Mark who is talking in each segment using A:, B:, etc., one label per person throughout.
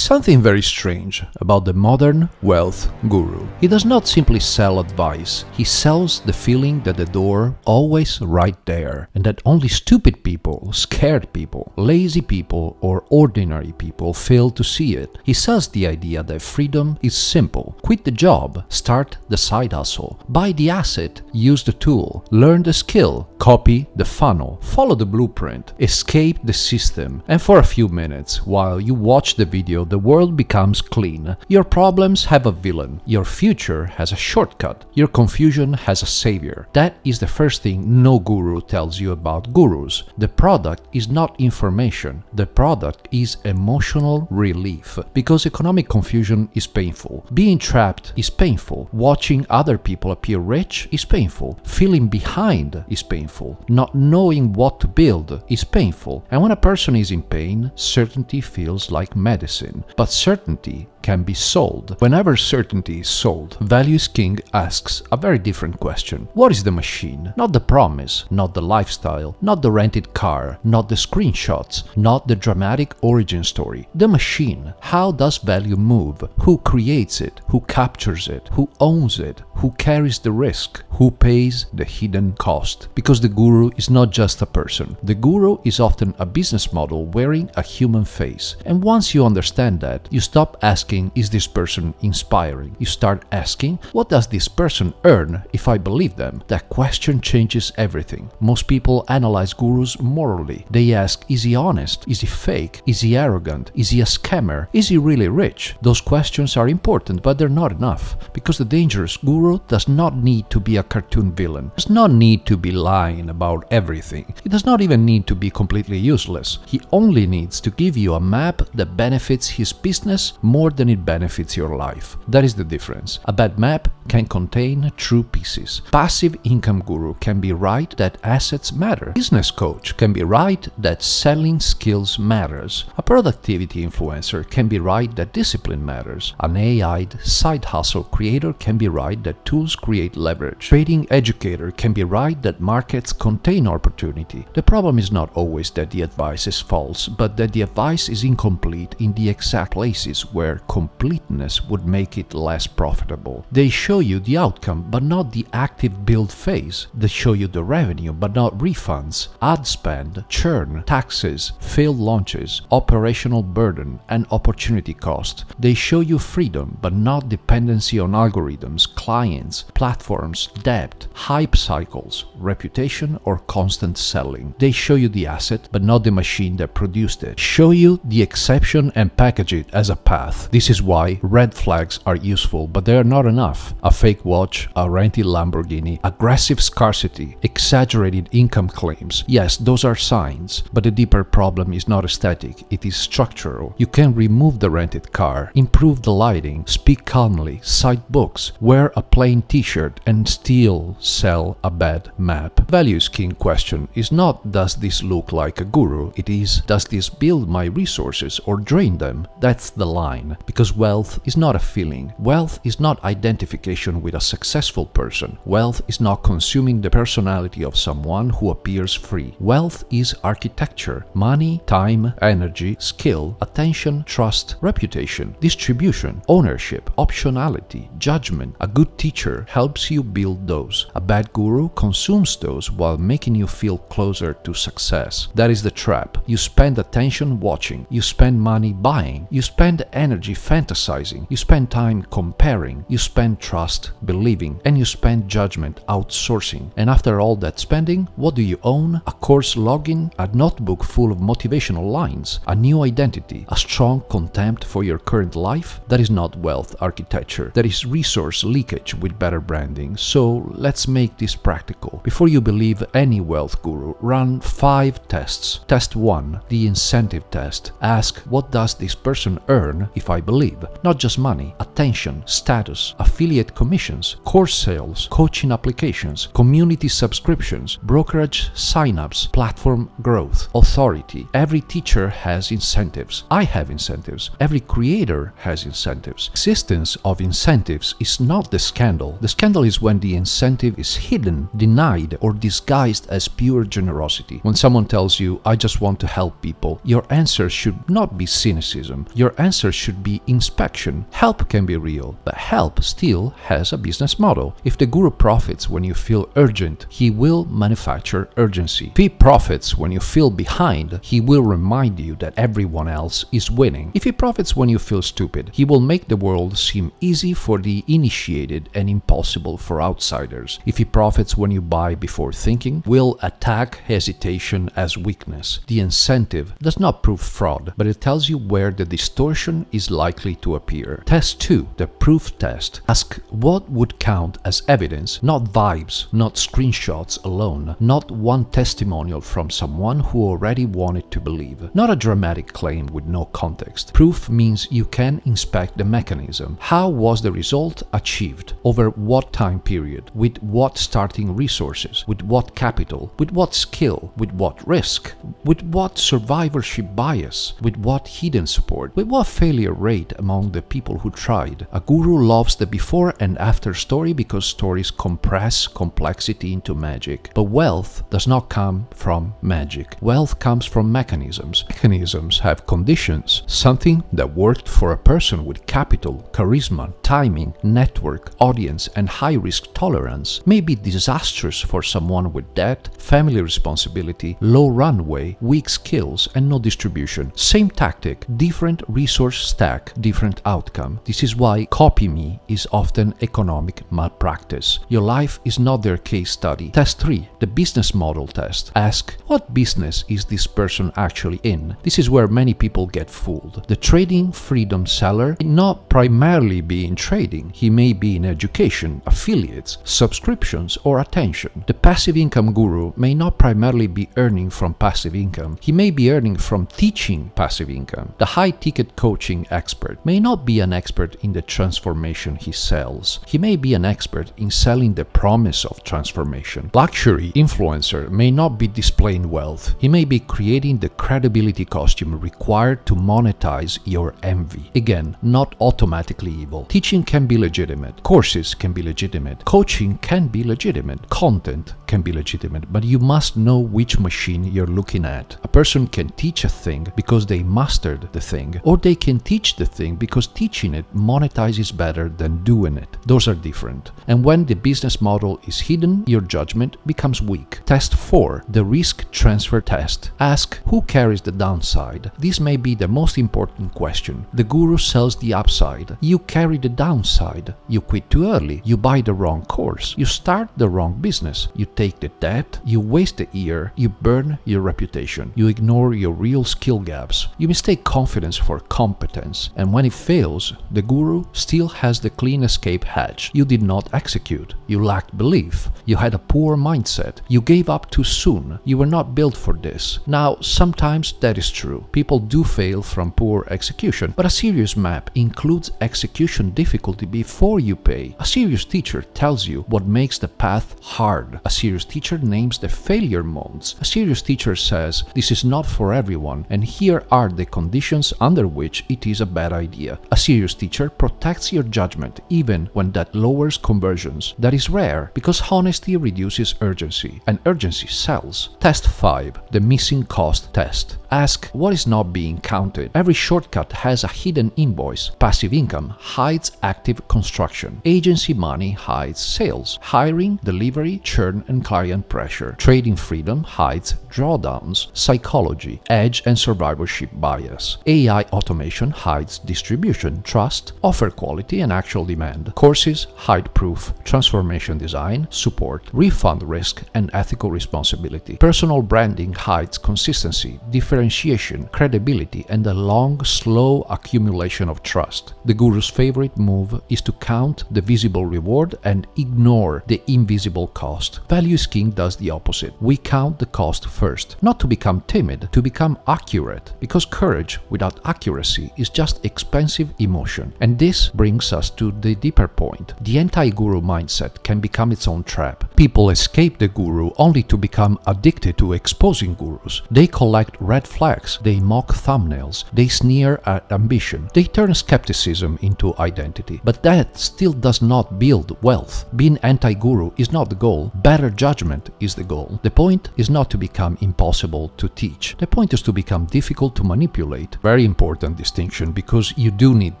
A: Something very strange about the modern wealth guru. He does not simply sell advice, he sells the feeling that the door always right there, and that only stupid people, scared people, lazy people, or ordinary people fail to see it. He sells the idea that freedom is simple. Quit the job, start the side hustle, buy the asset, use the tool, learn the skill, copy the funnel, follow the blueprint, escape the system, and for a few minutes, while you watch the video, the world becomes clean. Your problems have a villain. Your future has a shortcut. Your confusion has a savior. That is the first thing no guru tells you about gurus. The product is not information. The product is emotional relief. Because economic confusion is painful. Being trapped is painful. Watching other people appear rich is painful. Feeling behind is painful. Not knowing what to build is painful. And when a person is in pain, certainty feels like medicine. But certainty can be sold. Whenever certainty is sold, Value is King asks a very different question. What is the machine? Not the promise, not the lifestyle, not the rented car, not the screenshots, not the dramatic origin story. The machine. How does value move? Who creates it? Who captures it? Who owns it? Who carries the risk? Who pays the hidden cost? Because the guru is not just a person. The guru is often a business model wearing a human face. And once you understand that, you stop asking, is this person inspiring? You start asking, what does this person earn if I believe them? That question changes everything. Most people analyze gurus morally. They ask, is he honest? Is he fake? Is he arrogant? Is he a scammer? Is he really rich? Those questions are important, but they're not enough. Because the dangerous guru does not need to be a cartoon villain. Does not need to be lying about everything. He does not even need to be completely useless. He only needs to give you a map that benefits his business more than it benefits your life. That is the difference. A bad map can contain true pieces. Passive income guru can be right that assets matter. Business coach can be right that selling skills matters. A productivity influencer can be right that discipline matters. An AI'd side hustle creator can be right that tools create leverage. Trading educator can be right that markets contain opportunity. The problem is not always that the advice is false, but that the advice is incomplete in the exact places where completeness would make it less profitable. They show you the outcome, but not the active build phase. They show you the revenue, but not refunds, ad spend, churn, taxes, failed launches, operational burden, and opportunity cost. They show you freedom, but not dependency on algorithms, clients, platforms, debt, hype cycles, reputation, or constant selling. They show you the asset, but not the machine that produced it. Show you the exception and package it as a path. This is why red flags are useful, but they are not enough. A fake watch, a rented Lamborghini, aggressive scarcity, exaggerated income claims. Yes, those are signs, but the deeper problem is not aesthetic, it is structural. You can remove the rented car, improve the lighting, speak calmly, cite books, wear a plain t-shirt, and still sell a bad map. Value is King question is not, does this look like a guru? It is, does this build my resources or drain them? That's the line. Because wealth is not a feeling. Wealth is not identification with a successful person. Wealth is not consuming the personality of someone who appears free. Wealth is architecture. Money, time, energy, skill, attention, trust, reputation, distribution, ownership, optionality, judgment. A good teacher helps you build those. A bad guru consumes those while making you feel closer to success. That is the trap. You spend attention watching. You spend money buying. You spend energy fantasizing. You spend time comparing. You spend trust believing. And you spend judgment outsourcing. And after all that spending, what do you own? A course login, a notebook full of motivational lines, a new identity, a strong contempt for your current life? That is not wealth architecture. That is resource leakage with better branding. So let's make this practical. Before you believe any wealth guru, run 5 tests. Test 1, the incentive test. Ask, what does this person earn if I believe. Not just money, attention, status, affiliate commissions, course sales, coaching applications, community subscriptions, brokerage signups, platform growth, authority. Every teacher has incentives. I have incentives. Every creator has incentives. Existence of incentives is not the scandal. The scandal is when the incentive is hidden, denied, or disguised as pure generosity. When someone tells you, I just want to help people, your answer should not be cynicism. Your answer should be inspection. Help can be real, but help still has a business model. If the guru profits when you feel urgent, he will manufacture urgency. If he profits when you feel behind, he will remind you that everyone else is winning. If he profits when you feel stupid, he will make the world seem easy for the initiated and impossible for outsiders. If he profits when you buy before thinking, will attack hesitation as weakness. The incentive does not prove fraud, but it tells you where the distortion is likely to appear. Test 2, the proof test. Ask what would count as evidence, not vibes, not screenshots alone, not one testimonial from someone who already wanted to believe, not a dramatic claim with no context. Proof means you can inspect the mechanism. How was the result achieved? Over what time period? With what starting resources? With what capital? With what skill? With what risk? With what survivorship bias? With what hidden support? With what failure rate among the people who tried? A guru loves the before and after story because stories compress complexity into magic. But wealth does not come from magic. Wealth comes from mechanisms. Mechanisms have conditions. Something that worked for a person with capital, charisma, timing, network, audience, and high-risk tolerance may be disastrous for someone with debt, family responsibility, low runway, weak skills, and no distribution. Same tactic, different resource stack, different outcome. This is why copy me is often economic malpractice. Your life is not their case study. Test 3, the business model test. Ask, what business is this person actually in? This is where many people get fooled. The trading freedom seller may not primarily be in trading. He may be in education, affiliates, subscriptions, or attention. The passive income guru may not primarily be earning from passive income. He may be earning from teaching passive income. The high-ticket coaching expert may not be an expert in the transformation he sells. He may be an expert in selling the promise of transformation. Luxury influencer may not be displaying wealth. He may be creating the credibility costume required to monetize your envy. Again, not automatically evil. Teaching can be legitimate. Courses can be legitimate. Coaching can be legitimate. Content can be legitimate, but you must know which machine you're looking at. A person can teach a thing because they mastered the thing, or they can teach the thing because teaching it monetizes better than doing it. Those are different. And when the business model is hidden, your judgment becomes weak. Test 4, the risk transfer test. Ask, who carries the downside? This may be the most important question. The guru sells the upside. You carry the downside. You quit too early. You buy the wrong course. You start the wrong business. You take the debt. You waste the year. You burn your reputation. You ignore your real skill gaps. You mistake confidence for competence. And when it fails, the guru still has the clean escape hatch. You did not execute. You lacked belief. You had a poor mindset. You gave up too soon. You were not built for this. Now, sometimes that is true. People do fail from poor execution, but a serious map includes execution difficulty before you pay. A serious teacher tells you what makes the path hard. A serious teacher names the failure modes. A serious teacher says, this is not for everyone, and here are the conditions under which it is a bad idea. A serious teacher protects your judgment even when that lowers conversions. That is rare because honesty reduces urgency, and urgency sells. Test 5, the missing cost test. Ask, what is not being counted? Every shortcut has a hidden invoice. Passive income hides active construction. Agency money hides sales, hiring, delivery, churn, and client pressure. Trading freedom hides drawdowns, psychology, edge, and survivorship bias. AI automation hides distribution, trust, offer quality, and actual demand. Courses hide proof, transformation design, support, refund risk, and ethical responsibility. Personal branding hides consistency, differentiation, credibility, and a long, slow accumulation of trust. The guru's favorite move is to count the visible reward and ignore the invisible cost. Values King does the opposite. We count the cost first, not to become timid, to become accurate, because courage without accuracy is just just expensive emotion. And this brings us to the deeper point. The anti-guru mindset can become its own trap. People escape the guru only to become addicted to exposing gurus. They collect red flags, they mock thumbnails, they sneer at ambition, they turn skepticism into identity. But that still does not build wealth. Being anti-guru is not the goal. Better judgment is the goal. The point is not to become impossible to teach. The point is to become difficult to manipulate. Very important distinction, because you do need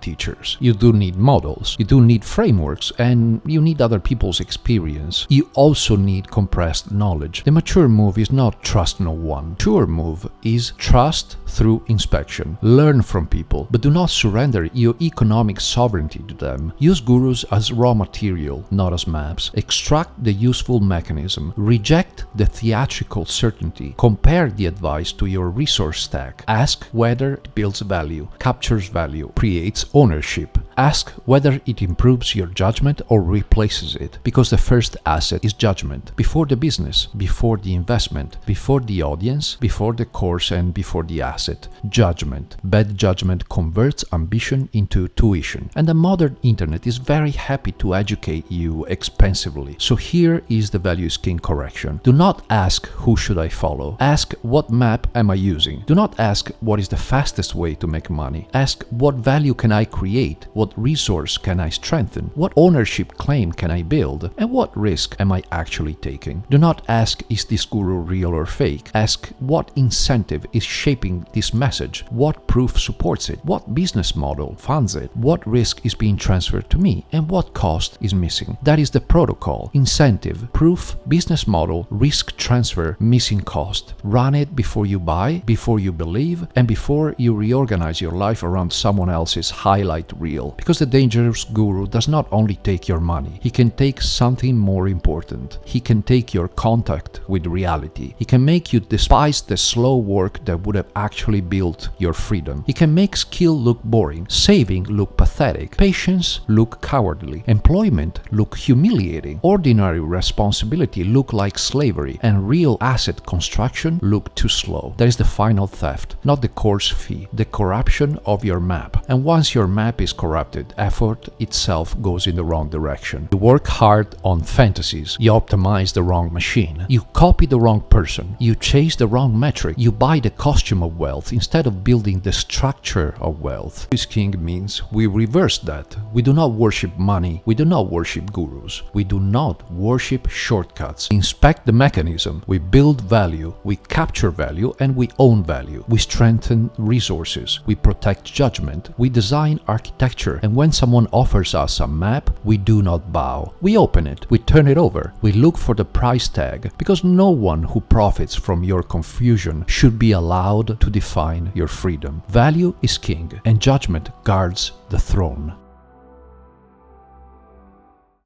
A: teachers, you do need models, you do need frameworks, and you need other people's experience. You also need compressed knowledge. The mature move is not trust no one. Mature move is trust through inspection. Learn from people, but do not surrender your economic sovereignty to them. Use gurus as raw material, not as maps. Extract the useful mechanism. Reject the theatrical certainty. Compare the advice to your resource stack. Ask whether it builds value, captures value, creates ownership. Ask whether it improves your judgment or replaces it, because the first asset is judgment. Before the business, before the investment, before the audience, before the course, and before the asset. Judgment. Bad judgment converts ambition into tuition. And the modern internet is very happy to educate you expensively. So here is the value is king correction. Do not ask who should I follow. Ask what map am I using. Do not ask what is the fastest way to make money. Ask what value can I create, what resource can I strengthen, what ownership claim can I build, and what risk am I actually taking. Do not ask is this guru real or fake. Ask what incentive is shaping this message, what proof supports it, what business model funds it, what risk is being transferred to me, and what cost is missing. That is the protocol. Incentive, proof, business model, risk transfer, missing cost. Run it before you buy, before you believe, and before you reorganize your life around someone else's highlight reel. Because the dangerous guru does not only take your money, he can take something more important. He can take your contact with reality. He can make you despise the slow work that would have actually built your freedom. He can make skill look boring, saving look pathetic, patience look cowardly, employment look humiliating, ordinary responsibility look like slavery, and real asset construction look too slow. That is the final theft, not the course fee, the corruption of your map. And once your map is corrupted, effort itself goes in the wrong direction. You work hard on fantasies, you optimize the wrong machine, you copy the wrong person, you chase the wrong metric, you buy the costume of wealth instead of building the structure of wealth. This king means we reverse that. We do not worship money, we do not worship gurus, we do not worship shortcuts. We inspect the mechanism, we build value, we capture value, and we own value. We strengthen resources, we protect judgment, we design architecture, and when someone offers us a map, we do not bow. We open it, we turn it over, we look for the price tag, because no one who profits from your confusion should be allowed to define your freedom. Value is king, and judgment guards the throne.